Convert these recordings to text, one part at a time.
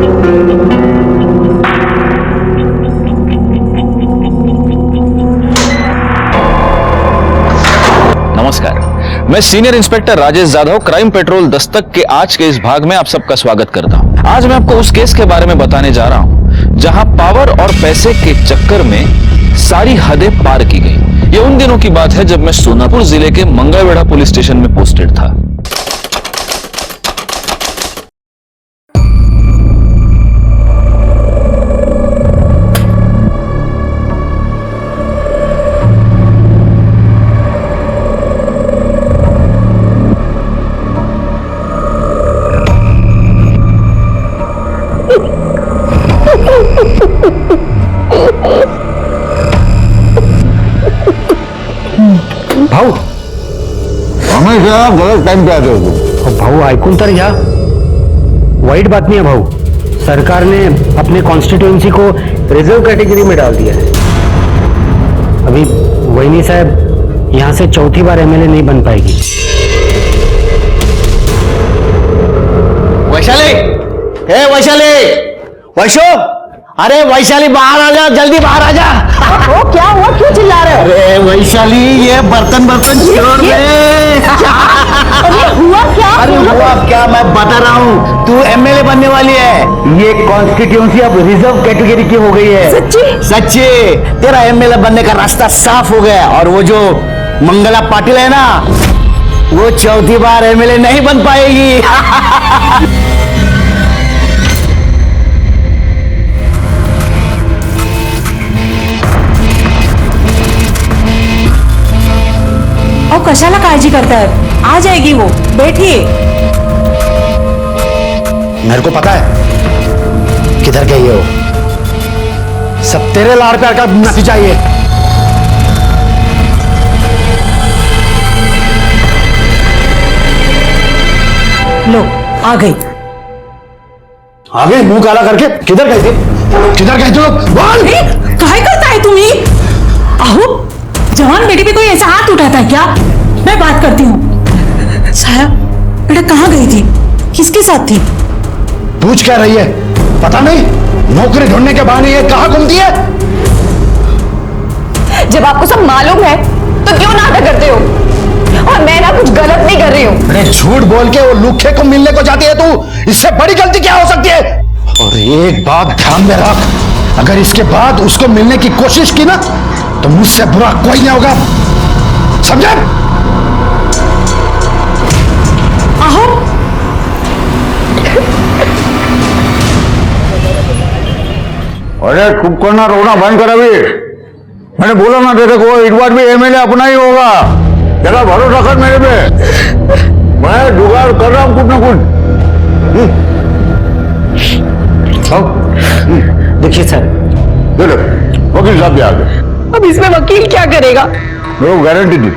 नमस्कार, मैं senior inspector Rajesh Yadav crime petrol Dastak के आज के इस भाग में आप सबका स्वागत करता हूं। आज मैं आपको उस केस के बारे में बताने जा रहा हूं जहां पावर और पैसे के चक्कर में सारी हदें पार की गई। ये उन दिनों की बात है जब मैं सोनापुर जिले के मंगलवेढ़ा पुलिस स्टेशन में पोस्टेड था। भाऊ हमेशा गलत टाइम पे आते हो। भाऊ ऐकून तर घ्या, वाईट बातमी है भाऊ। सरकार ने अपने कॉन्स्टिट्यूएंसी को रिजर्व कैटेगरी में डाल दिया है। अभी वहीनी साहब यहाँ से चौथी बार एमएलए नहीं बन पाएगी। वैशाली, हे वैशाली, वैशो, अरे वैशाली बाहर आ जा, जल्दी बाहर आ जा। वो क्या हुआ, क्यों चिल्ला रहे हो? अरे वैशाली, ये बर्तन छोड़ दे। अरे हुआ क्या? अरे हुआ क्या, मैं बता रहा हूँ, तू एमएलए बनने वाली है। ये कॉन्स्टिट्यूएंसी अब रिजर्व कैटेगरी की हो गई है। सच्ची? सच्ची, तेरा एमएलए बनने का रास्ता साफ हो गया। और वो जो मंगला पाटिल है ना, वो चौथी बार एमएलए नहीं बन पाएगी। और कशाला काळजी करताय? आ जाएगी वो, बैठिए। मेरे को पता है किधर गई है वो। सब तेरे लाड़ प्यार का नतीजा ये। लो, आ गई। आगे मुंह काला करके किधर गए थे? किधर गए थे? बोल। काय करता है तुम्ही? अहो, जवान बेटी पे कोई ऐसा हाथ उठाता है क्या? मैं बात करती हूँ। साया, बेटा कहाँ गई थी? किसके साथ थी? पूछ क्या रही है? पता नहीं, नौकरी ढूंढने के बहाने ये कहाँ घूमती है? जब आपको सब मालूम है तो क्यों नाटक करते हो? और मैं ना कुछ गलत नहीं कर रही हूँ। अरे झूठ बोल के वो लुखे को मिलने को जाती है तू। इससे बड़ी गलती क्या हो सकती है? और एक बात ध्यान में रख, अगर इसके बाद उसको मिलने की कोशिश की ना, तो मुझसे बुरा कोई नहीं होगा, समझे? आहो, अरे चुप करना, रोना बंद कर। अभी मैंने बोला ना तेरे को, इस बार भी एमएलए अपना ही होगा। जरा भरोसा कर मेरे पे, मैं जुगाड़ कर रहा हूँ कुछ ना कुछ। देखिए सर, वकील साहब भी आ गए। अब इसमें वकील क्या करेगा? मेरे को गारंटी दी,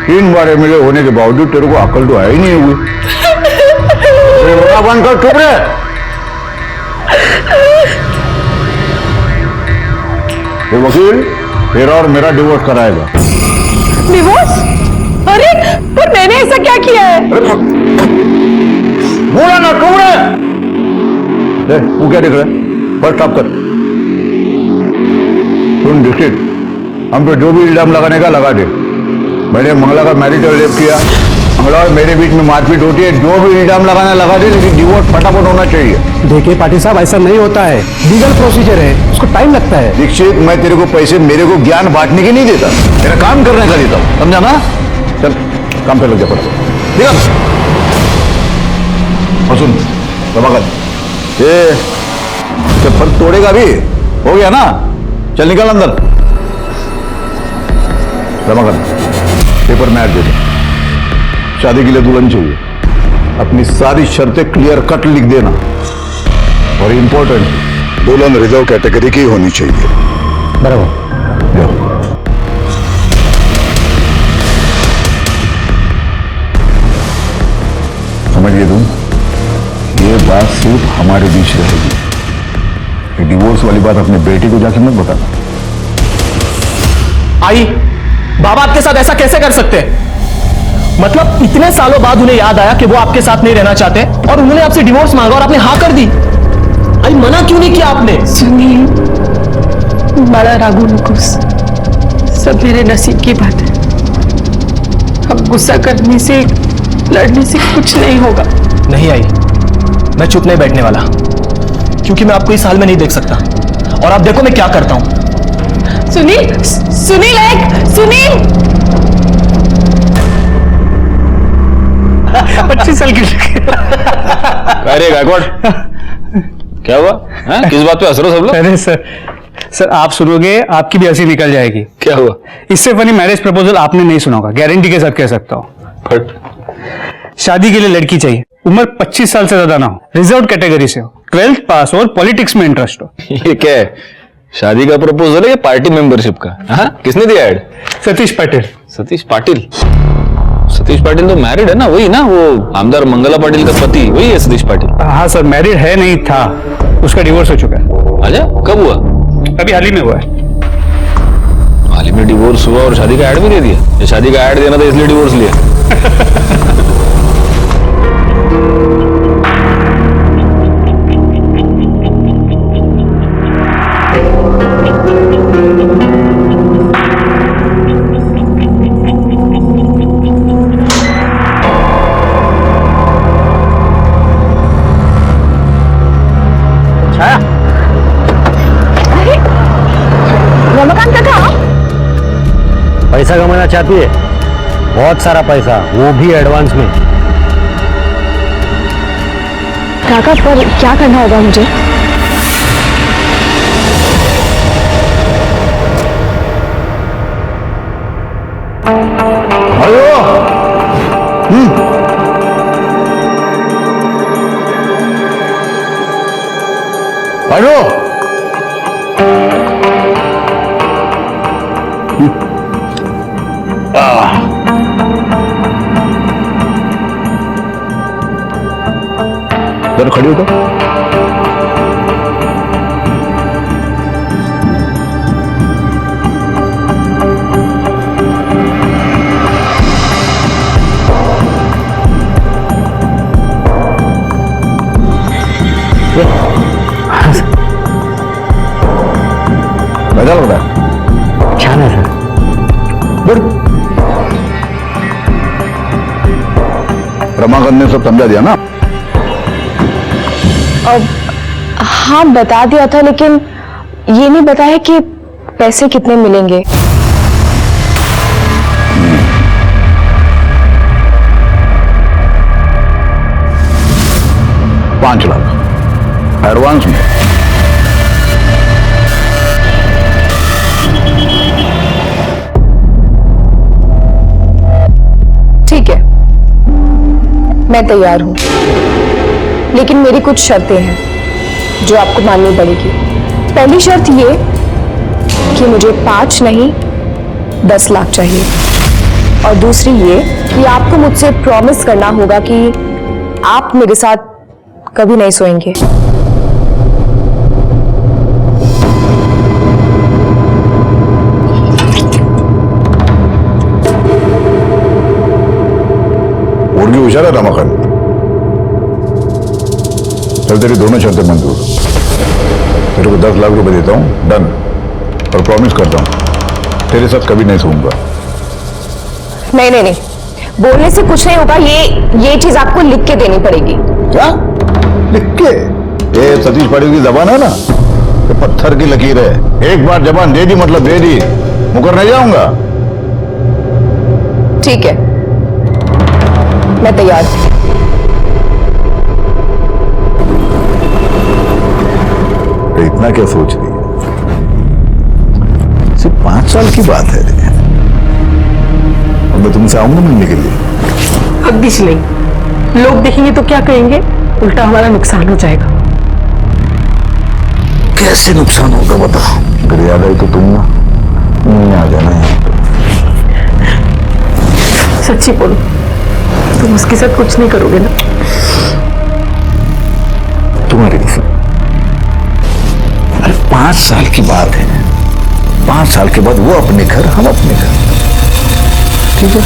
3 बार एमएलए होने के बावजूद तेरे को अकल तो है ही नहीं हुई। रोना बंद कर, चुप रहे। ये वकील तेरा और मेरा डिवोर्स कराएगा। डिवोर्स? अरे पर मैंने ऐसा क्या किया है? बोला ना, चुप रहे। तू क्या देख रहा है? फर्स्ट स्टॉप कर। सुन डिस्ट्रिक्ट, हम पे जो भी इल्जाम लगाने का लगा दे। मैंने मंगला का मैरिटल रेप किया, मंगला और मेरे बीच में मारपीट होती है, जो भी इल्जाम लगाना लगा दे, लेकिन डिवोर्स फटाफट होना चाहिए। देखिए पाटिल साहब, ऐसा नहीं होता है, लीगल प्रोसीजर है, उसको टाइम लगता है। दीक्षित, मैं तेरे को पैसे, मेरे को ज्ञान बांटने की नहीं देता, तेरा काम करने का देता हूं, समझा ना? चल काम पे लग जा फटाफट। ठीक है? और सुन रमाकांत, ये फर्क तोड़ेगा भी, हो गया ना? चल निकल अंदर। रमाकांत, पेपर में ऐड दे दे, शादी के लिए दुल्हन चाहिए, अपनी सारी शर्तें क्लियर कट लिख देना, और इंपॉर्टेंट, दुल्हन रिजर्व कैटेगरी की होनी चाहिए। बराबर। समझिए तुम, ये बात सिर्फ हमारे बीच रहेगी। ये डिवोर्स वाली बात अपने बेटी को जाके मत बताना। आई, बाबा आपके साथ ऐसा कैसे कर सकते हैं? मतलब इतने सालों बाद उन्हें याद आया कि वो आपके साथ नहीं रहना चाहते और उन्होंने आपसे डिवोर्स मांगा और आपने हाँ कर दी। आई मना क्यों नहीं किया आपने? सुनील, बड़ा रागू नकुस, सब मेरे नसीब की बात है। अब गुस्सा करने से, लड़ने से कुछ नहीं होगा। नहीं आई, मैं चुप नहीं बैठने वाला, क्योंकि मैं आपको इस हाल में नहीं देख सकता। और आप देखो मैं क्या करता हूं। सुनील, सुनील, एक सुनील, 25 साल की अरे गायकवाड़, क्या हुआ? किस बात पे हंस रहे हो सब लोग? अरे सर आप सुनोगे आपकी भी हंसी निकल जाएगी। क्या हुआ? इससे फनी मैरिज प्रपोजल आपने नहीं सुना होगा, गारंटी के साथ कह सकता हूँ। फट। शादी के लिए लड़की चाहिए, उम्र 25 साल से ज्यादा ना हो, रिजर्व कैटेगरी से हो, 12th पास हो और पॉलिटिक्स में इंटरेस्ट हो। ये क्या है? शादी का प्रपोजल है या पार्टी मेंबरशिप का? हाँ, किसने दिया ऐड? सतीश पाटिल। सतीश पाटिल? सतीश पाटिल तो मैरिड है ना, वही ना, वो आमदार मंगला पाटिल का पति, वही है सतीश पाटिल। हाँ सर, मैरिड है नहीं था, उसका डिवोर्स हो चुका है। अच्छा, कब हुआ? अभी हाल ही में हुआ है। हाल ही में डिवोर्स हुआ और शादी का ऐड भी दे दिया? शादी का ऐड देना था इसलिए डिवोर्स लिया? रमाकांत काका, पैसा कमाना चाहती है? बहुत सारा पैसा, वो भी एडवांस में। काका पर क्या करना होगा मुझे? हेलो। हेलो। जरा खड़ी हो तो। मजा लग रहा है? छान है सर। बड़ रमाकांत ने सब समझा दिया ना? हाँ बता दिया था, लेकिन ये नहीं बताया कि पैसे कितने मिलेंगे। $5 लाख एडवांस में। ठीक है, मैं तैयार हूं, लेकिन मेरी कुछ शर्तें हैं जो आपको माननी पड़ेगी। पहली शर्त ये कि मुझे 5 नहीं 10 लाख चाहिए, और दूसरी ये कि आपको मुझसे प्रॉमिस करना होगा कि आप मेरे साथ कभी नहीं सोएंगे। मुर्गी होशियार है रमाकांत। चल तेरी दोनों शर्तें मंजूर। तेरे को 10 लाख रुपए देता हूं, डन। और प्रॉमिस करता हूं तेरे साथ कभी नहीं सोऊंगा। नहीं नहीं नहीं, बोलने से कुछ नहीं होगा, ये चीज आपको लिख के देनी पड़ेगी। क्या लिख के? ये सतीश पाटिल की जबान है ना, ये पत्थर की लकीर है। एक बार जबान दे दी मतलब दे दी, मुकर नहीं जाऊंगा। ठीक है, मैं तैयार हूं। तो इतना क्या सोच रही है? सिर्फ 5 साल की बात है रे। और मैं तुमसे आऊंगा मिलने के लिए। अब भी नहीं, लोग देखेंगे तो क्या कहेंगे? उल्टा हमारा नुकसान हो जाएगा। कैसे नुकसान होगा बता? अगर याद आई तो तुम ना नहीं आ जाना यहाँ पे। सच्ची बोलो, तुम उसके साथ कुछ नहीं करोगे ना? तुम्हारी कसम। अरे 5 साल की बात है, 5 साल के बाद वो अपने घर, हम अपने घर। ठीक है?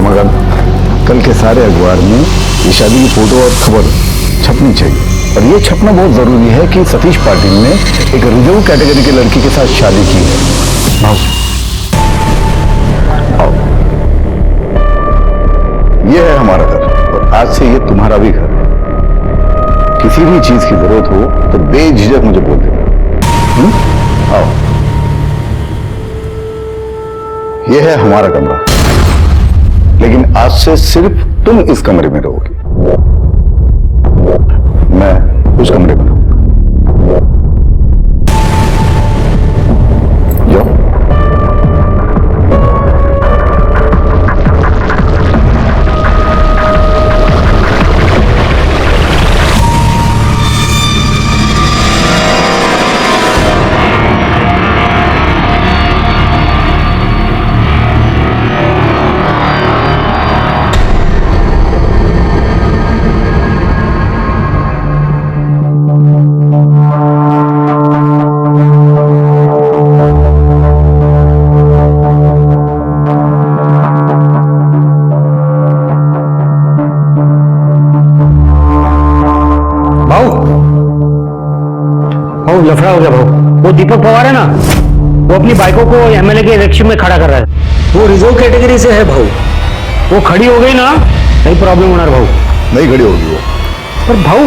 रमाकांत, कल के सारे अखबार में ये शादी की फोटो और खबर छपनी चाहिए। और ये छपना बहुत जरूरी है कि सतीश पाटिल ने एक रिजर्व कैटेगरी की लड़की के साथ शादी की है। आओ। ये है हमारा घर और आज से ये तुम्हारा भी घर है। किसी भी चीज की जरूरत हो तो बेझिझक मुझे बोल देना। आओ। ये है हमारा कमरा, लेकिन आज से सिर्फ तुम इस कमरे में रहोगी, मैं उस कमरे में रहूंगा। जाओ। लफड़ा हो गया भाऊ। वो दीपक पवार है ना, वो अपनी बाइकों को एमएलए के इलेक्शन में खड़ा कर रहा है। वो रिजर्व कैटेगरी से है भाऊ। वो खड़ी हो गई ना, नहीं प्रॉब्लम होना भाऊ। नहीं खड़ी होगी वो। पर भाऊ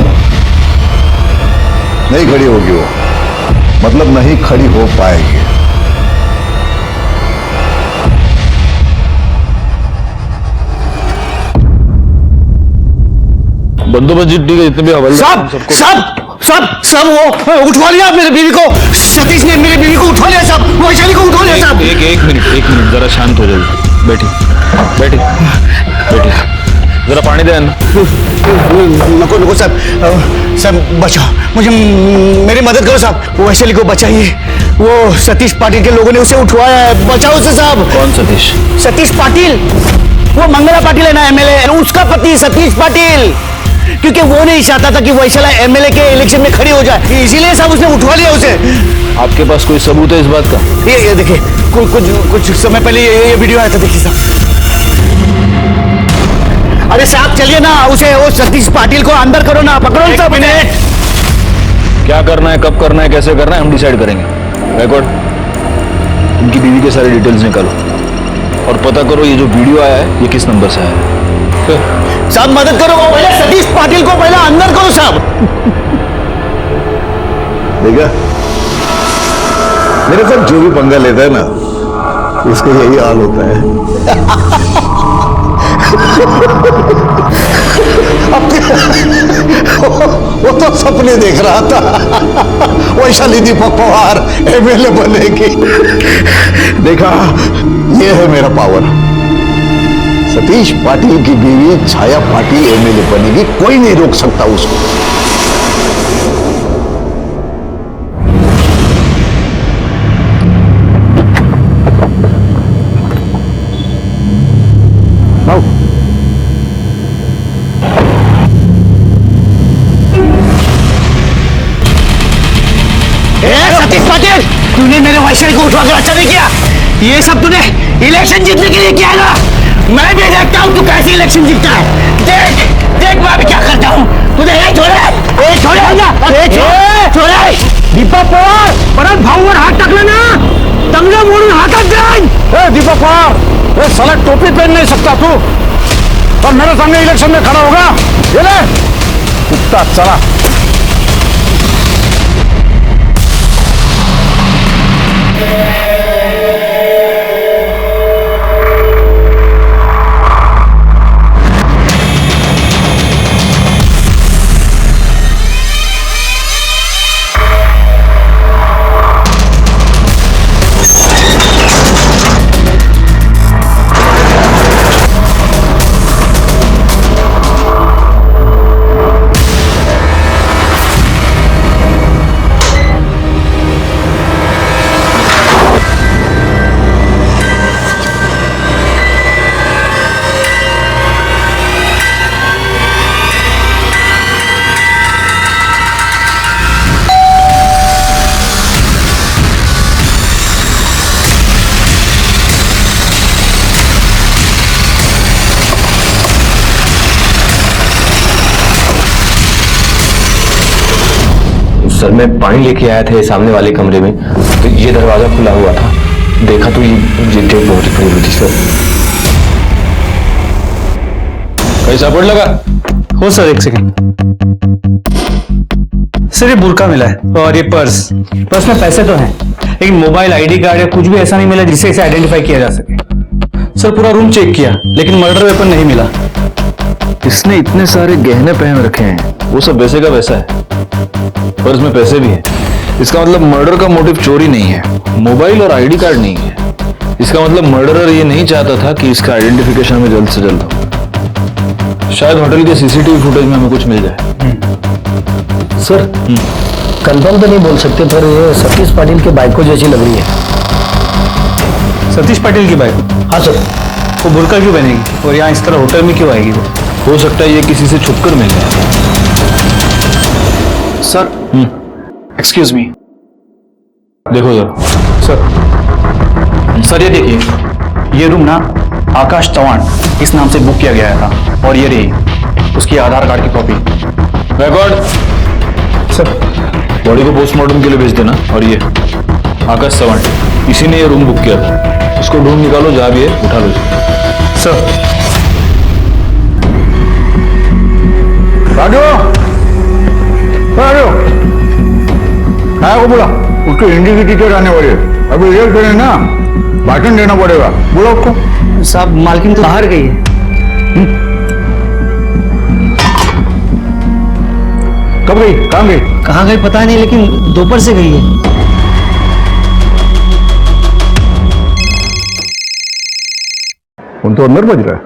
नहीं खड़ी होगी वो, मतलब नहीं खड़ी हो पाएगी। बंदोबस्त जितनी के जितने भी हवलदार सब वो उठवा लिया मेरे बीवी को। सतीश ने मेरे बीवी को उठवा लिया साहब, वैशाली को उठवा लिया साहब। एक मिनट जरा शांत हो जाइए। बैठी जरा पानी दे। नको साहब बचाओ मुझे, मेरी मदद करो साहब, वैशाली को बचाइए। वो सतीश पाटिल के लोगों ने उसे उठवाया है, बचाओ उसे साहब। कौन सतीश? सतीश पाटिल, वो मंगला पाटिल है ना एमएलए, उसका पति सतीश पाटिल। क्योंकि वो नहीं चाहता था कि वैशाला एमएलए के इलेक्शन में खड़ी हो जाए, इसीलिए साहब उसने उठवा लिया उसे। आपके पास कोई सबूत है इस बात का? ये देखिए, कुछ समय पहले ये वीडियो आया था, देखिए साहब। अरे साहब चलिए ना, उसे वो सतीश पाटिल को अंदर करो ना, पकड़ो ना साहब। क्या करना है, कब करना है, कैसे करना है, हम डिसाइड करेंगे। रिकॉर्ड, उनकी बीवी के सारे डिटेल्स निकालो और पता करो ये जो वीडियो आया है ये किस नंबर से आया है। साहब मदद करो, वो पहले सतीश पाटिल को पहले अंदर करो साहब। देखा, मेरे साथ जो भी पंगा लेता है ना, उसका यही हाल होता है। वो तो सपने देख रहा था, वैशाली दीपक पवार एमएलए बनेगी। देखा, ये है मेरा पावर। सतीश पाटिल की बीवी छाया पाटिल एमएलए बनेगी, कोई नहीं रोक सकता उसको। सतीश पाटिल, तूने मेरे वैशाली को उठवाकर अच्छा नहीं किया। ये सब तूने इलेक्शन जीतने के लिए किया ना। मैं भी देखता हूँ तू कैसे इलेक्शन जीतता है। देख मैं भी क्या करता हूँ। तूने छोड़े दीपक पवार परत भाऊवर हात टाकला ना, तंगडं मोडून हातात जाईन। दीपक पवार, ये साला टोपी पहन नहीं सकता तू, और मेरे सामने इलेक्शन में खड़ा होगा। ये ले कुत्ता, चला। सर मैं पानी लेके आया था सामने वाले कमरे में, तो ये दरवाजा खुला हुआ था, देखा तो ये डेड बॉडी पड़ी हुई थी सर। कहीं सापड़ लगा? हो सर, एक सेकंड सर। ये बुरका मिला है और ये पर्स में पैसे तो हैं, लेकिन मोबाइल, आईडी कार्ड या कुछ भी ऐसा नहीं मिला जिससे इसे आइडेंटिफाई किया जा सके। सर पूरा रूम चेक किया लेकिन मर्डर वेपन नहीं मिला। इसने इतने सारे गहने पहन रखे हैं, वो सब वैसे का वैसा है, पर्स में पैसे भी हैं। इसका मतलब मर्डर का मोटिव चोरी नहीं है, मोबाइल और आईडी कार्ड नहीं है। इसका मतलब मर्डरर ये नहीं चाहता था कि इसका आइडेंटिफिकेशन हमें जल्द से जल्द हो। शायद होटल के सीसीटीवी फुटेज में हमें कुछ मिल जाए। सर कंफर्म तो नहीं बोल सकते, पर ये सतीश पाटिल के बाइक को जैसी लग रही है। सतीश पाटिल की बाइक? हाँ सर। वो बुरका क्यों पहनेगी और यहाँ इस तरह होटल में क्यों आएगी वो? हो सकता है ये किसी से छुपकर मिल जाए। Sir excuse me. देखो जरा। सर ये देखिए, ये रूम ना आकाश चौहान इस नाम से बुक किया गया था, और ये रही उसकी आधार कार्ड की कॉपी। रिकॉर्ड सर बॉडी को पोस्टमार्टम के लिए भेज देना। और ये आकाश चौहान, इसी ने ये रूम बुक किया था। उसको ढूंढ निकालो, जहां भी है उठा लो। सर राजू, राजू, काय को बोला? उसको हिंदी की टीचर आने वाली है, अभी रिजल्ट देने ना, भाषण देना पड़ेगा। बोला उसको। साहब मालकिन तो बाहर गई है। कब गई? कहाँ गई? कहाँ गई पता नहीं, लेकिन दोपहर से गई है। फोन तो अंदर बज रहा है।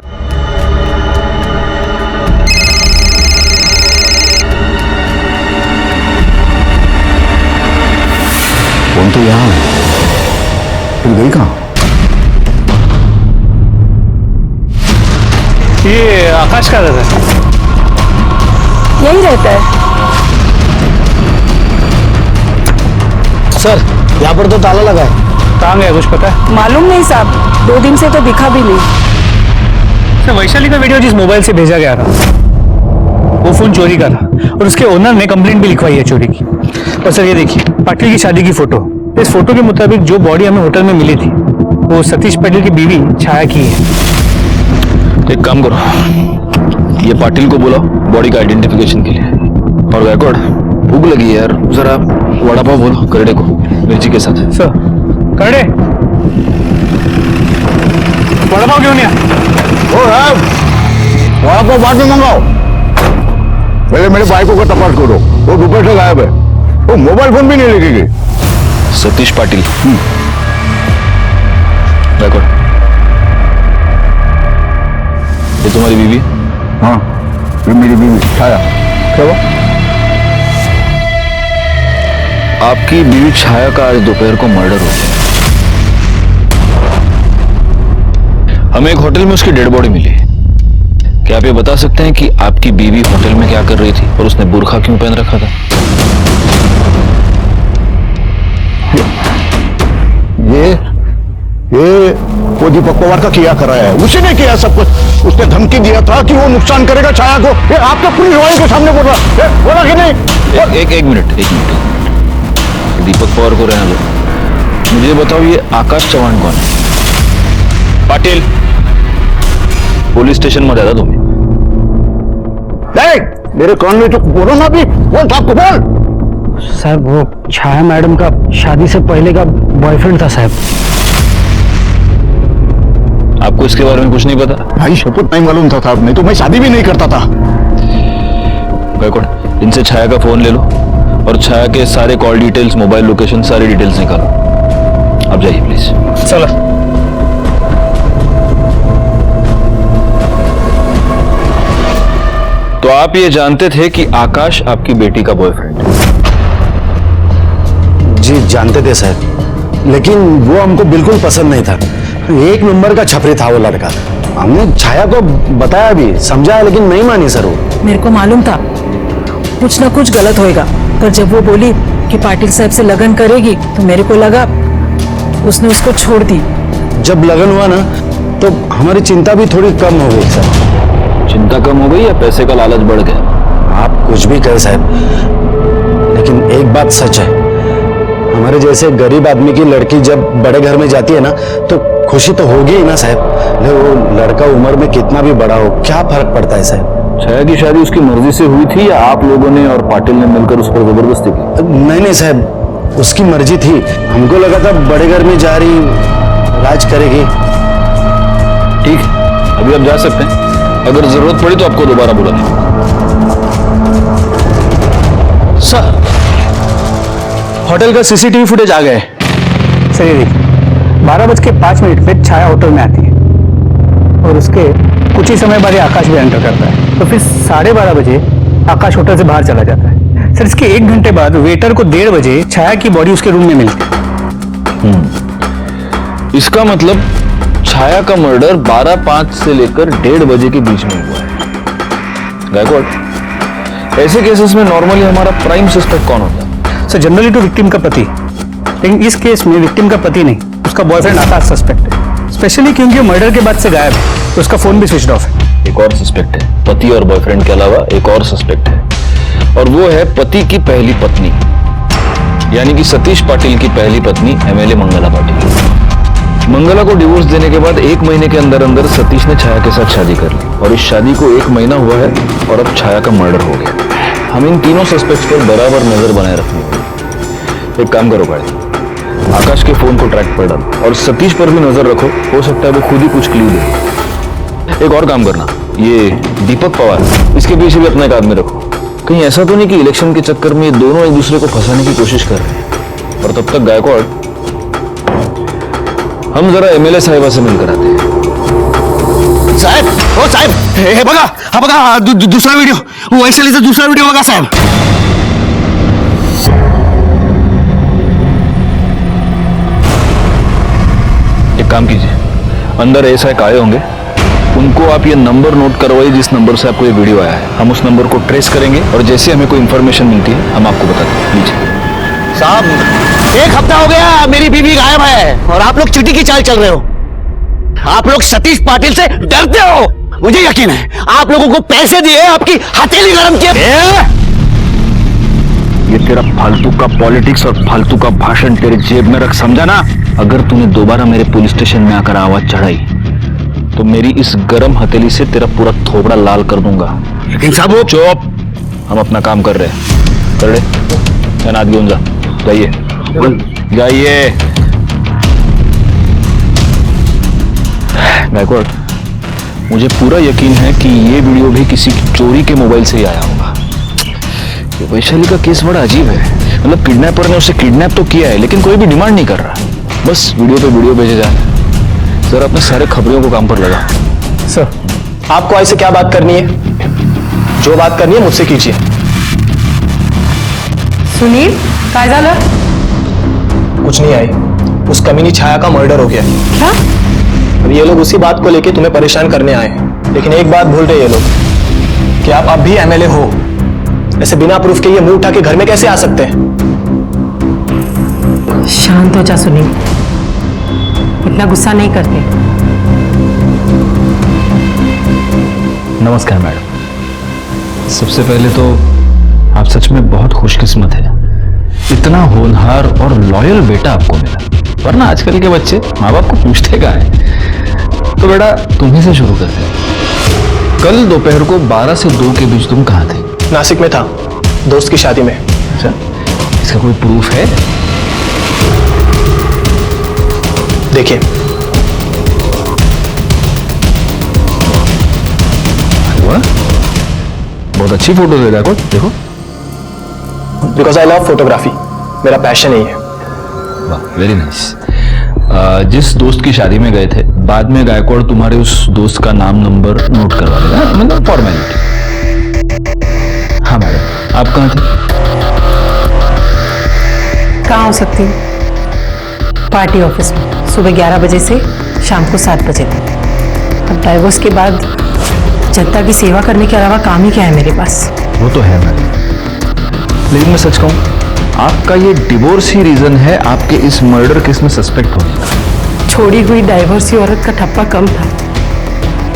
फोन तो यहाँ है, फिर गई कहाँ? ये आकाश का रहता है? यही रहता है। सर यहाँ पर तो ताला लगा है। कहाँ गया कुछ पता है? मालूम नहीं साहब, 2 दिन से तो दिखा भी नहीं। सर वैशाली का वीडियो जिस मोबाइल से भेजा गया था वो फोन चोरी का था, और उसके ओनर ने कंप्लेंट भी लिखवाई है चोरी की। और सर ये देखिए, पाटिल की शादी की फोटो। इस फोटो के मुताबिक जो बॉडी हमें होटल में मिली थी वो सतीश पाटिल की बीवी छाया की है। एक काम करो, ये पाटिल को बुलाओ बॉडी का आइडेंटिफिकेशन के लिए। और गायकवाड़, भूख लगी है यार, जरा वड़ा पाव बोलो करड़े को मिर्ची के साथ। सर करड़े वड़ा पाव क्यों नहीं आया? ओ साहब, वहाँ को बाद में मंगाओ, पहले मेरे बाइकों का तपास करो। वो दोपहर से गायब है, वो मोबाइल फोन भी नहीं लेके गई। सतीश पाटिल। गायकवाड़, ये तुम्हारी बीवी? हाँ, ये मेरी बीवी छाया। क्या हुआ? आपकी बीवी छाया का आज दोपहर को मर्डर हो गया। हमें एक होटल में उसकी डेड बॉडी मिली। क्या आप ये बता सकते हैं कि आपकी बीवी होटल में क्या कर रही थी और उसने बुर्खा क्यों पहन रखा था? ये वो दीपक पवार का किया कराया है, उसी ने किया सब कुछ। उसने धमकी दिया था कि वो नुकसान करेगा छाया को। ये आपके पुलिस वाले के सामने बोल रहा, बोला कि नहीं? एक मिनट। दीपक पवार को रहने दो, मुझे बताओ ये आकाश चौहान कौन है? पाटिल, पुलिस स्टेशन में ज्यादा तुम्हें। मेरे कान में तो बोलो ना भी, बोल साहब को बोल। साहब वो छाया मैडम का शादी से पहले का बॉयफ्रेंड था साहब। आपको इसके बारे में कुछ नहीं पता? भाई शपथ नहीं मालूम था साहब, नहीं तो मैं शादी भी नहीं करता था। गायकवाड़, इनसे छाया का फोन ले लो और छाया के सारे कॉल डिटेल्स, मोबाइल लोकेशन, सारी डिटेल्स निकालो। आप जाइए प्लीज। चलो। तो आप ये जानते थे कि आकाश आपकी बेटी का बॉयफ्रेंड है? जी जानते थे सर, लेकिन वो हमको बिल्कुल पसंद नहीं था। 1 नंबर का छपरी था वो लड़का। हमने छाया को बताया भी, समझाया, लेकिन नहीं मानी सर वो। मेरे को मालूम था कुछ ना कुछ गलत होएगा, पर जब वो बोली कि पाटिल साहब से लगन करेगी तो मेरे को लगा उसने उसको छोड़ दी। जब लगन हुआ ना तो हमारी चिंता भी थोड़ी कम हो गई सर। चिंता कम हो गई या पैसे का लालच बढ़ गया? आप कुछ भी कहे साहब, लेकिन एक बात सच है, हमारे जैसे गरीब आदमी की लड़की जब बड़े घर में जाती है ना तो खुशी तो होगी ही ना साहब। ले वो लड़का उम्र में कितना भी बड़ा हो, क्या फर्क पड़ता है साहब। छाया की शादी उसकी मर्जी से हुई थी या आप लोगों ने और पाटिल ने मिलकर उस पर जबरदस्ती की? नहीं साहब, उसकी मर्जी थी। हमको लगा था बड़े घर में जा रही, राज करेगी। ठीक है, अभी आप जा सकते हैं। अगर जरूरत पड़ी तो आपको दोबारा बुला देंगे। सर, होटल का सीसीटीवी फुटेज आ गए। सर ये देखिए, 12:05 पे छाया होटल में आती है और उसके कुछ ही समय बाद ये आकाश भी एंटर करता है। तो फिर 12:30 बजे आकाश होटल से बाहर चला जाता है। सर इसके 1 घंटे बाद वेटर को 1:30 बजे छाया की बॉडी उसके रूम में मिलती है। इसका मतलब छाया का मर्डर 12:05 से लेकर 1:30 बजे के बीच में हुआ है। गायकवाड़, ऐसे केसेस में नॉर्मली हमारा प्राइम सस्पेक्ट कौन होता है? सर जनरली तो विक्टिम का पति, लेकिन इस केस में विक्टिम का पति नहीं, उसका बॉयफ्रेंड आकाश सस्पेक्ट है। स्पेशली क्योंकि मर्डर के बाद से गायब है, तो उसका फोन भी स्विच ऑफ है। एक और सस्पेक्ट है, पति और बॉयफ्रेंड के अलावा एक और सस्पेक्ट है, और वो है पति की पहली पत्नी, यानी कि सतीश पाटिल की पहली पत्नी एमएलए मंगला पाटिल। मंगला को डिवोर्स देने के बाद 1 महीने के अंदर अंदर सतीश ने छाया के साथ शादी कर ली और इस शादी को 1 महीना हुआ है और अब छाया का मर्डर हो गया। हम इन तीनों सस्पेक्ट्स पर बराबर नजर बनाए रखनी होगी। एक काम करो भाई, आकाश के फोन को ट्रैक पर डालो और सतीश पर भी नजर रखो, हो सकता है वो खुद ही कुछ क्लू दे। एक और काम करना, ये दीपक पवार, इसके पीछे भी अपना एक आदमी रखो। कहीं ऐसा तो नहीं कि इलेक्शन के चक्कर में ये दोनों एक दूसरे को फंसाने की कोशिश कर रहे हैं। और तब तक गायकवाड़, हम जरा एमएलए साहिबा से मिलकर आते हैं। साहब, ओ साहब, हे बघा, हा बघा दूसरा वीडियो, वैशालीचा दूसरा वीडियो बघा साहब। एक काम कीजिए, अंदर एसआई आए होंगे, उनको आप ये नंबर नोट करवाइए जिस नंबर से आपको ये वीडियो आया है। हम उस नंबर को ट्रेस करेंगे और जैसे हमें कोई इंफॉर्मेशन मिलती है हम आपको बता देंगे। लीजिए साहब, 1 हफ्ता हो गया मेरी बीवी गायब है और आप लोग चीटी की चाल चल रहे हो। आप लोग सतीश पाटिल से डरते हो, मुझे यकीन है। आप लोगों को पैसे दिए, आपकी हथेली गरम किए। ये तेरा फालतू का पॉलिटिक्स और फालतू का भाषण तेरे जेब में रख, समझा ना? अगर तूने दोबारा मेरे पुलिस स्टेशन में आकर आवाज चढ़ाई तो मेरी इस गरम हथेली से तेरा पूरा थोबड़ा लाल कर दूंगा। लेकिन साहब वो चुप, हम अपना काम कर रहे हैं। कर ले, तैनात घेऊन जा, जाइए जाइए। गायकवाड़, मुझे पूरा यकीन है कि ये वीडियो भी किसी चोरी के मोबाइल से ही आया होगा। ये वैशाली का केस बड़ा अजीब है, मतलब किडनैपर ने उसे किडनैप तो किया है लेकिन कोई भी डिमांड नहीं कर रहा, बस वीडियो पे वीडियो भेजे जा रहे हैं। सर अपने सारे खबरों को काम पर लगा। सर, आपको आई से क्या बात करनी है? जो बात करनी है मुझसे कीजिए। सुनील, काय झालं? कुछ नहीं आई, उस कमीनी छाया का मर्डर हो गया। क्या? अब ये लोग उसी बात को लेके तुम्हें परेशान करने आए हैं, लेकिन एक बात भूल रहे ये लोग कि आप अब भी एमएलए हो। ऐसे बिना प्रूफ के ये मुंह उठा के घर में कैसे आ सकते हैं? शांत हो जा सुनील, इतना गुस्सा नहीं करते। नमस्कार मैडम। सबसे पहले तो आप सच में बहुत खुशकिस्मत है, इतना होनहार और लॉयल बेटा आपको मिला, वरना आजकल के बच्चे माँ बाप को पूछते कहाँ हैं। तो बेटा तुम्ही से शुरू करते हैं। कल दोपहर को 12 से 2 के बीच तुम कहाँ थे? नासिक में था, दोस्त की शादी में। अच्छा, इसका कोई प्रूफ है? देखिए, हुआ? बहुत अच्छी फोटो है देखो देखो। बिकॉज आई लव फोटोग्राफी, मेरा पैशन यही है। वाह, वेरी नाइस। जिस दोस्त की शादी में गए थे, बाद में गायकवाड़ तुम्हारे उस दोस्त का नाम नंबर नोट करवा देगा, मतलब फॉर्मेलिटी। हाँ मैडम, आप कहाँ थे? कहाँ हो सकती हूँ? पार्टी ऑफिस में, सुबह 11 बजे से शाम को 7 बजे तक। अब डाइवोर्स के बाद जनता की सेवा करने के अलावा काम ही क्या है मेरे पास? वो तो है मैडम, लेकिन मैं सच कहूँ, आपका ये डिवोर्स ही रीजन है आपके इस मर्डर केस में सस्पेक्ट होने का। छोड़ी हुई डाइवोर्सी औरत का ठप्पा कम था,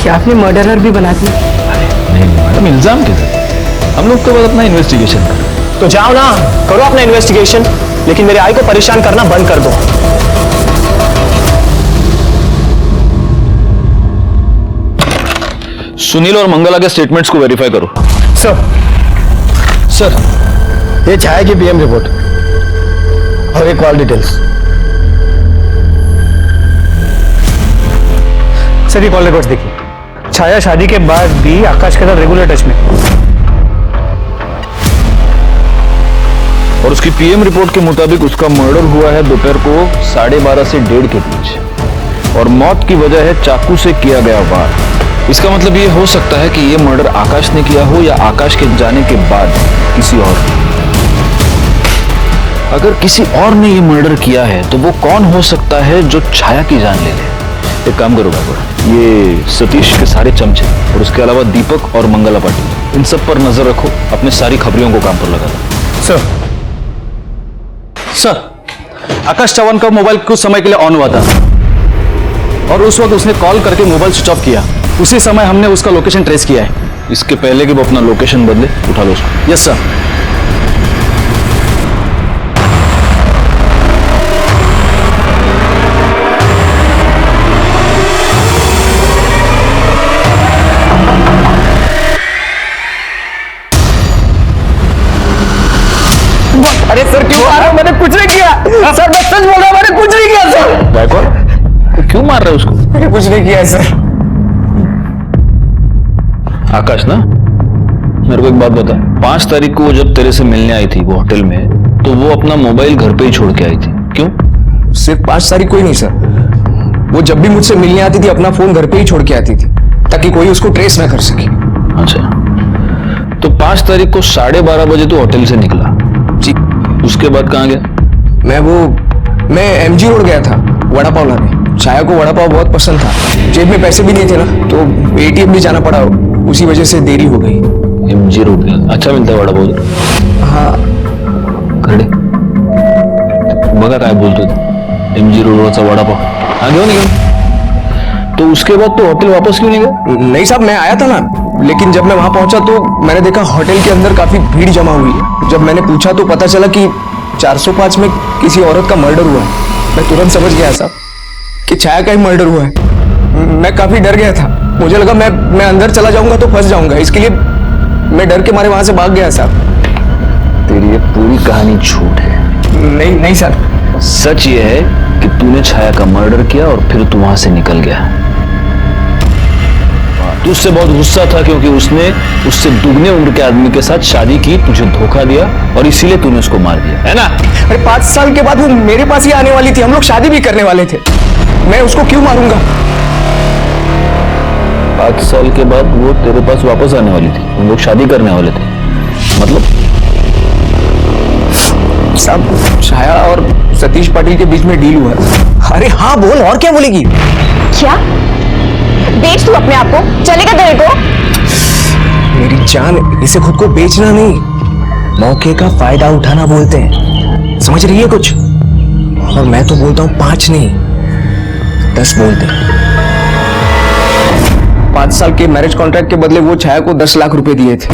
क्या आपने मर्डरर भी बना दिया? नहीं मैडम, इल्जाम किधर? हम लोग तो बस अपना इन्वेस्टिगेशन कर रहे हैं। तो जाओ ना, करो अपना इन्वेस्टिगेशन, लेकिन मेरे आई को परेशान करना बंद कर दो। सुनील और मंगला के स्टेटमेंट्स को वेरीफाई करो। सर, ये छाया की पीएम रिपोर्ट और एक कॉल डिटेल्स। सर ये कॉल रिकॉर्ड्स देखिए, छाया शादी के बाद भी आकाश के साथ रेगुलर टच में। और उसकी पीएम रिपोर्ट के मुताबिक उसका मर्डर हुआ है दोपहर को 12:30 से 1:30 के बीच, और मौत की वजह है चाकू से किया गया वार। इसका मतलब ये हो सकता है कि ये मर्डर आकाश ने किया हो या आकाश के जाने के बाद किसी और। अगर किसी और ने ये मर्डर किया है तो वो कौन हो सकता है जो छाया की जान ले ले? एक काम करो बाबू, ये सतीश के सारे चमचे और उसके अलावा दीपक और मंगला पाटिल, इन सब पर नजर रखो, अपने सारी खबरियों को काम पर लगा दो। सर, आकाश चौहान का मोबाइल कुछ समय के लिए ऑन हुआ था और उस वक्त उसने कॉल करके मोबाइल स्विच ऑफ किया। उसी समय हमने उसका लोकेशन ट्रेस किया है। इसके पहले कि वो अपना लोकेशन बदले, उठा लो उसको। Yes sir. अरे सर क्यों मार रहे हो? मैंने कुछ नहीं किया सर, मैं सच बोल रहा हूँ, मैंने कुछ नहीं किया सर। गायकवाड़, क्यों मार रहे हो उसको? मैंने कुछ नहीं किया सर। आकाश ना, मेरे को एक बात बता, 5 तारीख को वो जब तेरे से मिलने आई थी वो होटल में, तो वो अपना मोबाइल घर पे ही छोड़ के आई थी, क्यों? सिर्फ 5 तारीख को ही नहीं सर, वो जब भी मुझसे मिलने आती थी अपना फोन घर पे ही छोड़ के आती थी ताकि कोई उसको ट्रेस ना कर सके। अच्छा, तो 5 तारीख को 12:30 बजे तो होटल से निकला जी। उसके बाद कहाँ गया? मैं एमजी रोड गया था वड़ा पाव लाने। छाया को वड़ा पाव बहुत पसंद था, जेब में पैसे भी नहीं थे ना, तो एटीएम भी जाना पड़ा, उसी वजह से देरी हो गई। एमजी रोड गया, अच्छा मिलता है वड़ा पाव उधर? हाँ। खड़े बघा काय बोलतो, एमजी रोडवरचा वड़ा पाव, हाँ घेऊन निघा। तो उसके बाद तो होटल वापस क्यों नहीं गया? नहीं साहब, मैं आया था ना, लेकिन जब मैं वहां पहुंचा तो मैंने देखा होटल के अंदर काफी भीड़ जमा हुई है। जब मैंने पूछा तो पता चला कि 405 में किसी औरत का मर्डर हुआ है। मैं तुरंत समझ गया साहब कि छाया का ही मर्डर हुआ है। मैं काफी डर गया था, मुझे लगा मैं अंदर चला जाऊंगा तो फंस जाऊंगा, इसके लिए मैं डर के मारे वहां से भाग गया साहब। तेरी ये पूरी कहानी झूठ है। नहीं सर, सच ये है कि तूने छाया का मर्डर किया और फिर तू वहां से निकल गया। तू उससे बहुत गुस्सा था क्योंकि उसने उससे दुगने उम्र के आदमी के साथ शादी की, तुझे धोखा दिया और इसीलिए तूने उसको मार दिया, है ना? अरे 5 साल के बाद वो मेरे पास ही आने वाली थी, हम लोग शादी भी करने वाले थे, मैं उसको क्यों मारूंगा? 5 साल के बाद वो तेरे पास वापस आने वाली थी, तुम लोग शादी करने वाले थे, मतलब? साहब, छाया और सतीश पाटिल के बीच में डील हुआ था। अरे हाँ बोल, और क्या बोलेगी? क्या बेच तू अपने आप को, चलेगा तेरे को? मेरी जान, इसे खुद को बेचना नहीं, मौके का फायदा उठाना बोलते हैं, समझ रही है कुछ? और मैं तो बोलता हूँ 5 नहीं 10 बोलते हैं। 5 साल के मैरिज कॉन्ट्रैक्ट के बदले वो छाया को 10 लाख रुपए दिए थे।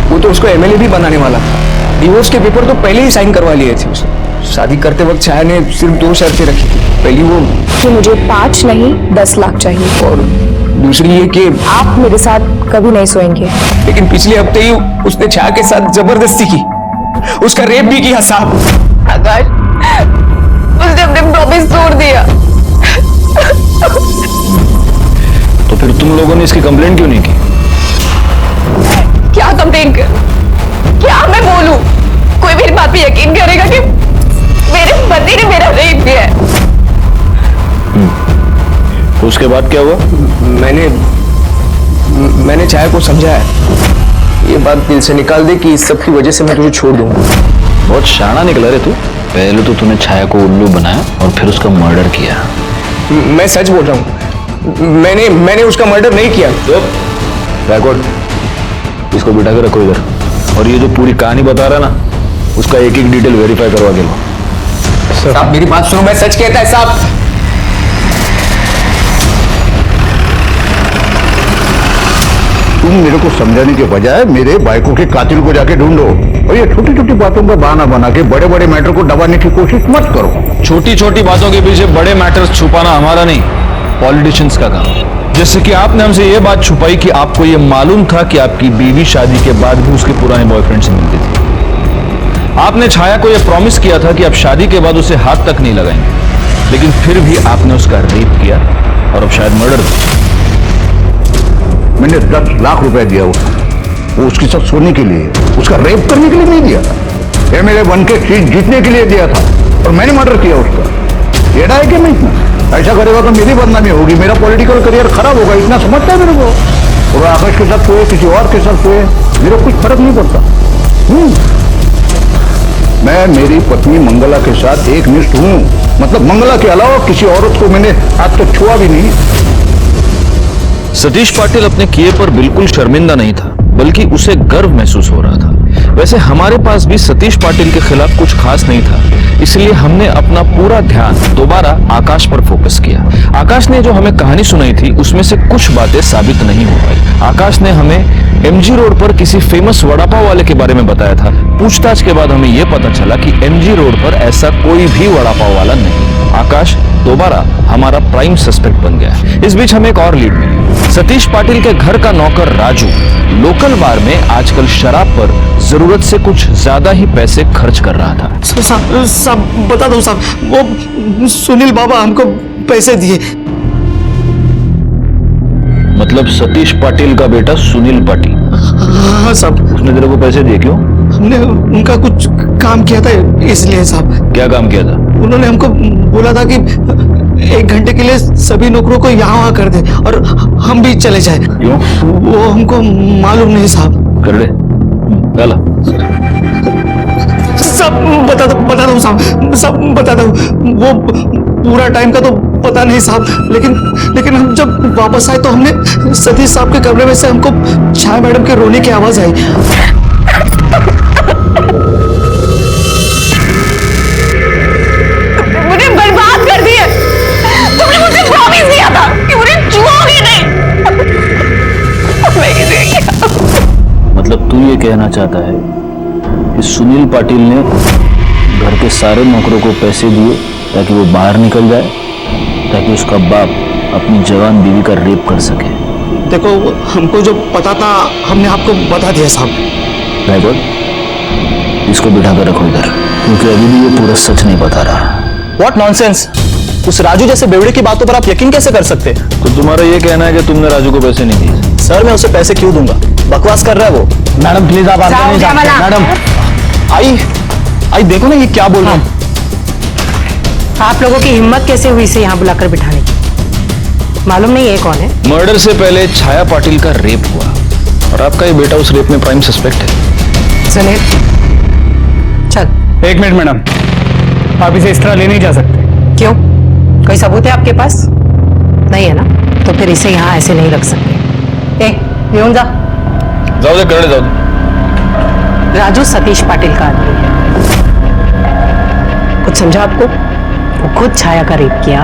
वो तो उसको एमएलए भी बनाने वाला था। डिवोर्स के पेपर तो पहले ही साइन करवा लिए थे उसने। शादी करते वक्त छाया ने सिर्फ 2 शर्तें रखी थी। पहली वो कि मुझे 5 नहीं 10 लाख चाहिए, और दूसरी ये कि आप मेरे साथ कभी नहीं सोएंगे। लेकिन पिछले हफ्ते ही उसने छाया के साथ जबरदस्ती की, उसका रेप भी किया साहब। आकाश, उसने अपने प्रॉमिस तोड़ दिया। तो फिर तुम लोगों ने इसकी कंप्लेंट क्यों नहीं की? क्या कंप्लेन कर, क्या मैं बोलूं? कोई मेरी बात पे यकीन करेगा कि मेरे पति ने मेरा रेप किया है? उसके बाद क्या हुआ? मैंने छाया को समझाया, ये बात दिल से निकाल दे कि इस सब की वजह से मैं तुझे छोड़ दूंगा। बहुत शाना निकला रे तू। पहले तो तूने छाया को उल्लू बनाया और फिर उसका मर्डर किया। मैं सच बोल रहा हूँ, मैंने उसका मर्डर नहीं किया। बैकवर्ड, इसको बिठा के रखो इधर, और ये जो पूरी कहानी बता रहा ना, उसका एक एक डिटेल वेरीफाई करवा के लो। साहब मेरी बात सुनो, मैं सच कहता है साहब। तुम मेरे को समझाने के बजाय मेरे बाइकों के कातिल को जाके ढूंढो, और ये छोटी छोटी बातों का बहाना बना के बड़े बड़े मैटर को दबाने की कोशिश मत करो। छोटी छोटी बातों के पीछे बड़े मैटर्स छुपाना हमारा नहीं, पॉलिटिशियंस का काम है। जैसे कि आपने हमसे ये बात छुपाई कि आपको ये मालूम था कि आपकी बीवी शादी के बाद भी उसके पुराने बॉयफ्रेंड से मिलती थी। आपने छाया को यह प्रॉमिस किया था कि आप शादी के बाद उसे हाथ तक नहीं लगाएंगे, लेकिन फिर भी आपने उसका रेप किया और अब शायद मर्डर किया। मैंने 10 लाख रुपए दिया उसको, वो उसके साथ सोने के लिए, उसका रेप करने के लिए नहीं दिया था। एमएलए बन के सीट जीतने के लिए दिया था, और मैंने मर्डर किया उसका। येड़ा है कि मैं इतना? ऐसा करेगा तो मेरी बदनामी होगी, मेरा पॉलिटिकल करियर खराब होगा, इतना समझता है मेरे को। और आकाश के साथ सोए, किसी और के साथ सोए, मेरे को कुछ फर्क नहीं पड़ता। मैं मेरी पत्नी मंगला के साथ एक निष्ठ हूं, मतलब मंगला के अलावा किसी औरत को मैंने आज तक छुआ भी नहीं। सतीश पाटिल अपने किए पर बिल्कुल शर्मिंदा नहीं था, बल्कि उसे गर्व महसूस हो रहा था। वैसे हमारे पास भी सतीश पाटिल के खिलाफ कुछ खास नहीं था, इसलिए हमने अपना पूरा ध्यान दोबारा आकाश पर फोकस किया। आकाश ने जो हमें कहानी सुनाई थी उसमें से कुछ बातें साबित नहीं हो पाई। आकाश ने हमें एमजी रोड पर किसी फेमस वड़ा पाव वाले के बारे में बताया था। पूछताछ के बाद हमें यह पता चला कि एमजी रोड पर ऐसा कोई भी वड़ा पाव वाला नहीं। आकाश दोबारा हमारा प्राइम सस्पेक्ट बन गया। इस बीच हमें एक और लीड मिली। सतीश पाटिल के घर का नौकर राजू लोकल बार में आजकल शराब पर जरूरत से कुछ ज्यादा ही पैसे खर्च कर रहा था। साहब बता दो साहब, वो सुनील बाबा हमको पैसे दिए। मतलब सतीश पाटिल का बेटा सुनील पाटिल? हाँ साहब। उसने तेरे को पैसे दिए? क्यों? हमने उनका कुछ काम किया था इसलिए साहब। क्या काम किया था? उन्होंने हमको बोला था कि 1 घंटे के लिए सभी नौकरों को यहाँ वहाँ कर दे और हम भी चले जाए। क्यों? वो हमको मालूम नहीं साहब। कर दे। चला। सब बता दो साहब, सब बता दो। वो पूरा टाइम का तो पता नहीं साहब, लेकिन हम जब वापस आए तो हमने सतीश साहब के कमरे में से हमको छाया मैडम के रोने की आवाज आई। मुझे बर्बाद कर दिए। तुमने मुझे प्रॉमिस दिया था कि मुझे छुओगे नहीं। मैं किसी क्या? मतलब तू ये कहना चाहता है कि सुनील पाटिल ने घर के सारे नौकरों को पैसे दिए ताकि वो बाहर निकल जाए, ताकि उसका बाप अपनी जवान बीवी का रेप कर सके? देखो, हमको जो पता था हमने आपको बता दिया साहब। रायगढ़, इसको बिठा कर रखो इधर, क्योंकि अभी भी ये पूरा सच नहीं बता रहा। What nonsense! उस राजू जैसे बेवड़े की बातों पर आप यकीन कैसे कर सकते? तो तुम्हारा ये कहना है कि तुमने राजू को पैसे नहीं दिए? सर, मैं उसे पैसे क्यों दूंगा? बकवास कर रहा है वो। मैडम प्लीज आप आगे नहीं जाते। मैडम आई देखो ना ये क्या बोल रहा है। आप लोगों की हिम्मत कैसे हुई इसे यहाँ बुलाकर बिठाने की? मालूम नहीं है कौन है? मर्डर से पहले छाया पाटिल का रेप हुआ और आपका ये बेटा उस रेप में प्राइम सस्पेक्ट है। सुनील, चल। 1 मिनट मैडम, आप इसे इस तरह ले नहीं जा सकते। क्यों? कोई सबूत है आपके पास? नहीं है ना? तो फिर इसे यहाँ ऐसे नहीं रख सकते। यूं जा। जाओ दे, कर ले, जाओ दे। राजू सतीश पाटिल का आदमी है। कुछ समझा आपको? वो खुद छाया का रेप किया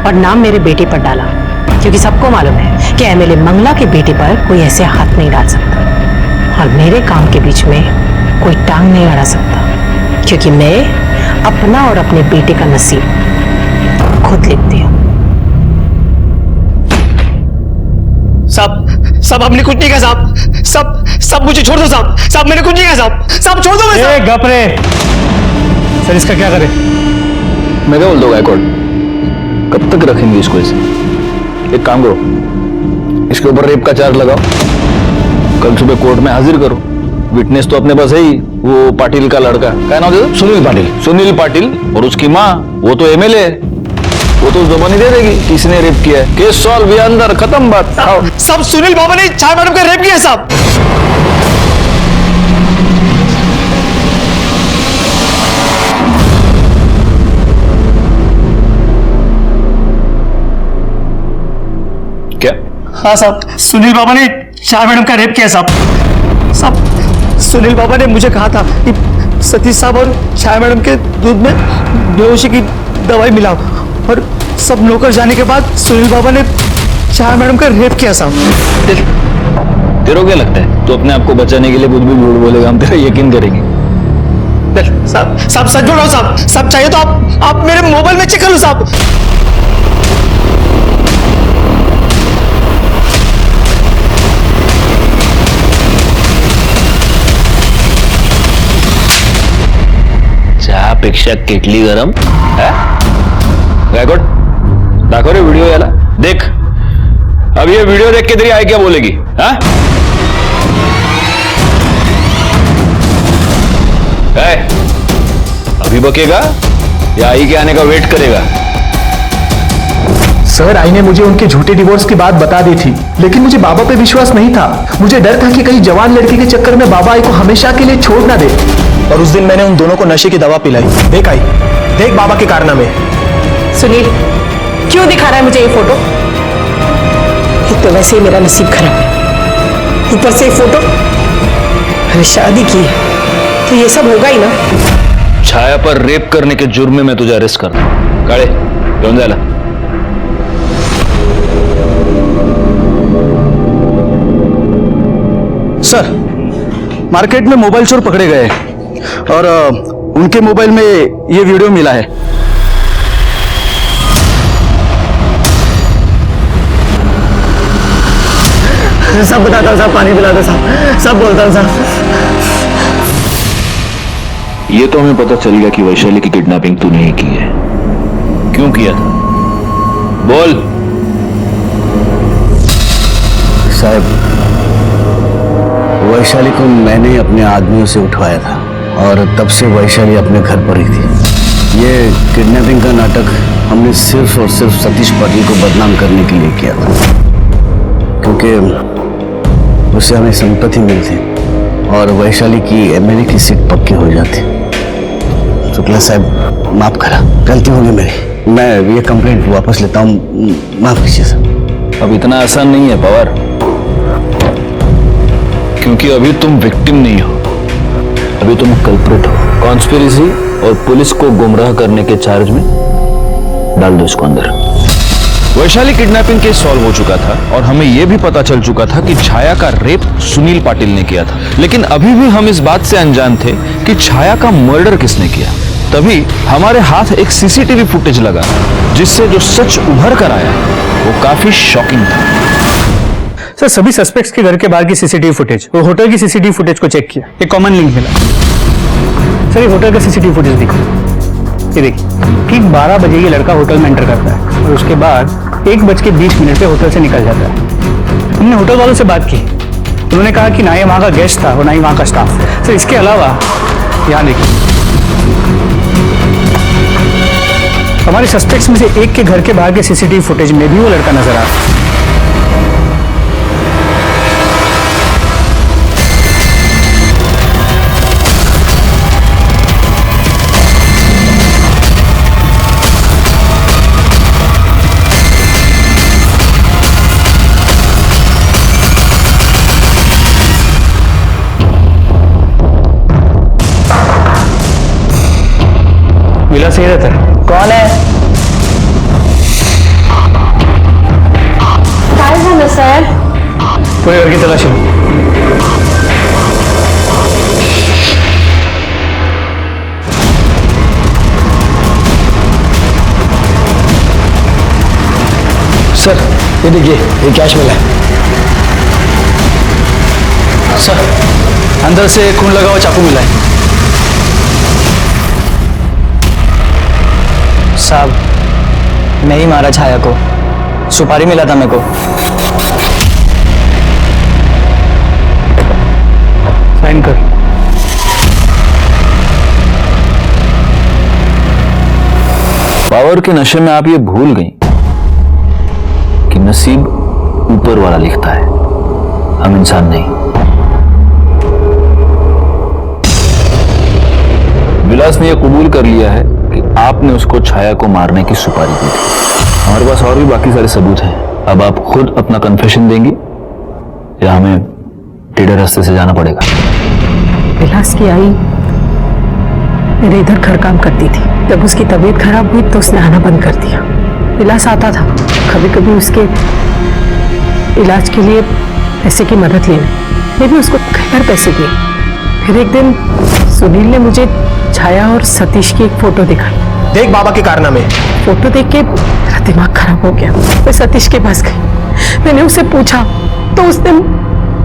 और नाम मेरे बेटे पर डाला, क्योंकि सबको मालूम है कि एमएलए मंगला के बेटे पर कोई ऐसे हाथ नहीं डाल सकता, और मेरे काम के बीच में कोई टांग नहीं अड़ा सकता, क्योंकि मैं अपना और अपने बेटे का नसीब खुद लिखती हूँ। साहब हमने कुछ नहीं किया साहब। सब मुझे छोड़ दो साहब। मैंने कुछ नहीं किया साहब। छोड़ दो मुझे। गप रे। सर, इसका क्या करें? मैं क्या बोल दूंगा गायकवाड़? कब तक रखेंगे इसको ऐसे? एक काम करो, इसके ऊपर रेप का चार्ज लगाओ, कल सुबह कोर्ट में हाजिर करो। विटनेस तो अपने पास है ही, वो पाटिल का लड़का, क्या नाम दे? सुनील पाटिल। और उसकी माँ, वो तो एमएलए, वो तो जबानी दे देगी किसने रेप किया है। केस सॉल्व, ये अंदर खत्म बात। सब सुनील बाबा ने छाया मैडम का रेप किया साहब। क्या? हाँ साहब, सुनील बाबा ने छाया मैडम का रेप किया साहब। सुनील बाबा ने मुझे कहा था कि सतीश साहब और छाया मैडम के दूध में बेहोशी की दवाई मिलाओ, और सब नौकर जाने के बाद सुनील बाबा ने छाया मैडम का रेप किया साहब। तेरे को क्या लगता है तो अपने आप को बचाने के लिए कुछ भी झूठ बोलेगा, हम तेरा यकीन करेंगे? साहब साहब सच बोल रहा हूँ साहब, सब चाहिए तो आप मेरे मोबाइल में चेक कर लो साहब। चहापेक्षा केटली गरम गायकवाड, दाखव रे व्हिडिओ याला. देख, अब ये वीडियो देख के तेरी आई क्या बोलेगी? हाँ, अभी बकेगा या आई के आने का वेट करेगा? सर, आई ने मुझे उनके झूठे डिवोर्स की बात बता दी थी, लेकिन मुझे बाबा पे विश्वास नहीं था। मुझे डर था कि कहीं जवान लड़की के चक्कर में बाबा आई को हमेशा के लिए छोड़ ना दे। और उस दिन मैंने उन दोनों को नशे की दवा पिलाई। देख आई, देख बाबा के कारनामे। सुनील, क्यों दिखा रहा है मुझे ये फोटो? एक तो वैसे ही मेरा नसीब खराब है, ऊपर से ये फोटो। अरे शादी की है तो ये सब होगा ही ना। छाया पर रेप करने के जुर्म में मैं तुझे अरेस्ट करता हूं. काळे, घेऊन जायला. सर, मार्केट में मोबाइल चोर पकड़े गए और उनके मोबाइल में ये वीडियो मिला है. सब बताता हूँ साहब, पानी पिला दो साहब, सब बोलता हूँ साहब। ये तो हमें पता चल गया कि वैशाली की किडनैपिंग तूने ही की है. क्यों किया था? बोल. साहब, वैशाली को मैंने अपने आदमियों से उठवाया था और तब से वैशाली अपने घर पर ही थी. ये किडनैपिंग का नाटक हमने सिर्फ और सिर्फ सतीश पाटिल को बदनाम करने के लिए किया था, क्योंकि उससे हमें संपत्ति मिलती और वैशाली की एमएलए की सीट पक्की हो जाती. शुक्ला साहब, माफ करा, गलती होगी मेरी. मैं ये कंप्लेंट वापस लेता हूँ, माफ कीजिए सर. अब इतना आसान नहीं है पवार, क्योंकि अभी तुम विक्टिम नहीं हो, अभी तुम कल्प्रिट हो. कॉन्स्पिरेसी और पुलिस को गुमराह करने के चार्ज में डाल दो इसको अंदर. वैशाली किडनैपिंग केस सॉल्व हो चुका था और हमें यह भी पता चल चुका था कि छाया का रेप सुनील पाटिल ने किया था. लेकिन अभी भी हम इस बात से अनजान थे कि छाया का मर्डर किसने किया. तभी हमारे हाथ एक सीसीटीवी फुटेज लगा, जिससे जो सच उभर कर आया वो काफी शॉकिंग था. सर, सभी सस्पेक्ट्स के घर के बाहर की सीसीटीवी फुटेज और होटल की सीसीटीवी फुटेज को चेक किया. एक कॉमन लिंक मिला. सर, ये होटल का सीसीटीवी फुटेज देखो. ये देखिए, ठीक 12 बजे ये लड़का होटल में एंटर करता है और उसके बाद 1:20 पे होटल से निकल जाता है. हमने होटल वालों से बात की, उन्होंने कहा कि ना ये वहाँ का गेस्ट था और ना ही वहाँ का स्टाफ. सर, इसके अलावा यहाँ देखिए, हमारे सस्पेक्ट्स में से एक के घर के बाहर के सीसीटीवी फुटेज में भी वो लड़का नजर आ रहा है. विलास यही रहता है. कौन है? सर, पूरे घर की तलाशी लो. सर, ये देखिए, ये कैश मिला है. सर, अंदर से खून लगा हुआ चाकू मिला है. साहब, मैं ही मारा छाया को, सुपारी मिला था मेरे को. साइन कर. पावर के नशे में आप ये भूल गई कि नसीब ऊपर वाला लिखता है, हम इंसान नहीं. विलास ने यह कबूल कर लिया है कि आपने उसको छाया को मारने की सुपारी दी थी. हमारे पास और भी बाकी सारे सबूत हैं. अब आप खुद अपना कन्फेशन देंगी या हमें टेढ़े रास्ते से जाना पड़ेगा? विलास की आई मेरे इधर घर काम करती थी. जब उसकी तबीयत खराब हुई तो उसने आना बंद कर दिया. विलास आता था, कभी कभी उसके इलाज के लिए पैसे की मदद लेने। मैंने उसको कई बार पैसे दिए। फिर एक दिन सुनील ने मुझे छाया और सतीश की एक फोटो दिखाई। देख बाबा के कारनामे। फोटो देख के मेरा दिमाग खराब हो गया। मैं सतीश के पास गई, मैंने उससे पूछा तो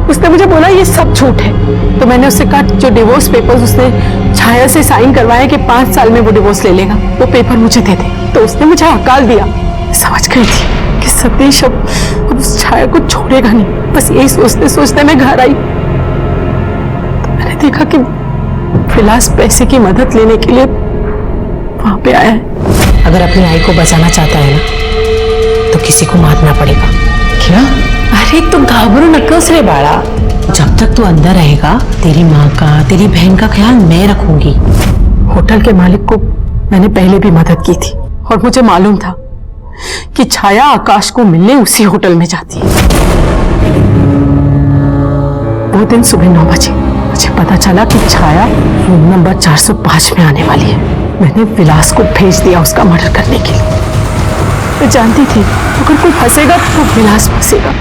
उसने मुझे बोला ये सब झूठ है। तो मैंने उससे कहा जो डिवोर्स पेपर्स उसने छाया से साइन करवाया कि 5 साल में वो डिवोर्स ले लेगा, वो पेपर मुझे दे दे। तो उसने मुझे हकाल दिया। समझ गई थी कि सतीश अब उस छाया को छोड़ेगा नहीं। बस यही सोचते सोचते मैं घर आई तो मैंने देखा कि विलास पैसे की मदद लेने के लिए वहां पे आया है। अगर अपनी आई को बचाना चाहता है ना तो किसी को मारना पड़ेगा। क्या? अरे तू घाबरो नक्कस रे बाड़ा। जब तक तू अंदर रहेगा तेरी माँ का तेरी बहन का ख्याल मैं रखूंगी। होटल के मालिक को मैंने पहले भी मदद की थी और मुझे मालूम था कि छाया आकाश को मिलने उसी होटल में जाती है। वो दिन सुबह 9 बजे मुझे पता चला कि छाया रूम नंबर 405 में आने वाली है। मैंने विलास को भेज दिया उसका मर्डर करने के लिए। मैं जानती थी अगर कोई फंसेगा तो विलास फंसेगा।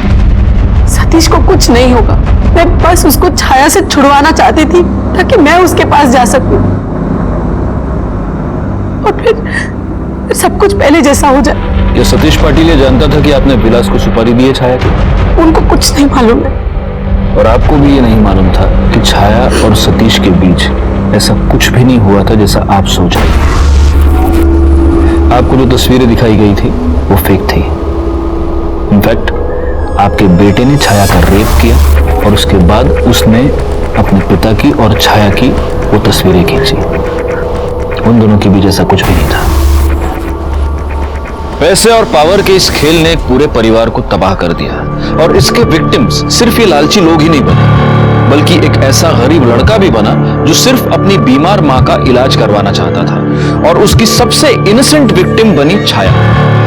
सतीश को कुछ नहीं होगा। मैं बस उसको छाया से छुड़वाना चाहती थी ताकि मैं उसके पास जा सकूं और फिर सब कुछ पहले जैसा हो जाए। ये सतीश पाटिल ये जानता था कि आपने विलास को सुपारी दी है छाया को? उनको कुछ नहीं मालूम है। और आपको भी ये नहीं मालूम था कि छाया और सतीश के बीच ऐसा कुछ भी नहीं हुआ था जैसा आप सोच रहे थे। आपको जो तस्वीरें दिखाई गई थी वो फेक थी। इनफैक्ट आपके बेटे ने छाया का रेप किया और उसके बाद उसने अपने पिता की और छाया की वो तस्वीरें खींची। उन दोनों के बीच ऐसा कुछ भी नहीं था। पैसे और पावर के इस खेल ने एक पूरे परिवार को तबाह कर दिया और इसके विक्टिम्स सिर्फ ये लालची लोग ही नहीं बने बल्कि एक ऐसा गरीब लड़का भी बना जो सिर्फ अपनी बीमार मां का इलाज करवाना चाहता था। और उसकी सबसे इनोसेंट विक्टिम बनी छाया,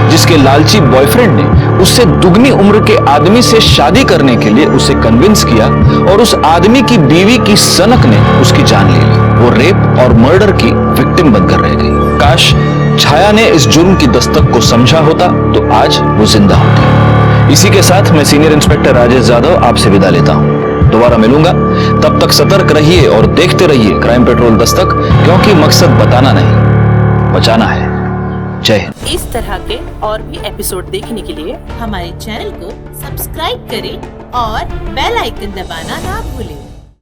जिसके लालची बॉयफ्रेंड ने उससे दुगनी उम्र के आदमी से शादी करने के लिए उसे कन्विंस किया और उस आदमी की बीवी की सनक ने उसकी जान ले ली। वो रेप और मर्डर की विक्टिम बनकर रह गई। काश छाया ने इस जुर्म की दस्तक को समझा होता तो आज वो जिंदा होती। इसी के साथ मैं सीनियर इंस्पेक्टर राजेश यादव आपसे विदा लेता हूं। दोबारा मिलूंगा, तब तक सतर्क रहिए और देखते रहिए क्राइम पेट्रोल दस्तक, क्योंकि मकसद बताना नहीं बचाना है। जय हिंद। इस तरह के और भी एपिसोड देखने के लिए हमारे चैनल को सब्सक्राइब करें और बेल आइकन दबाना ना भूलें।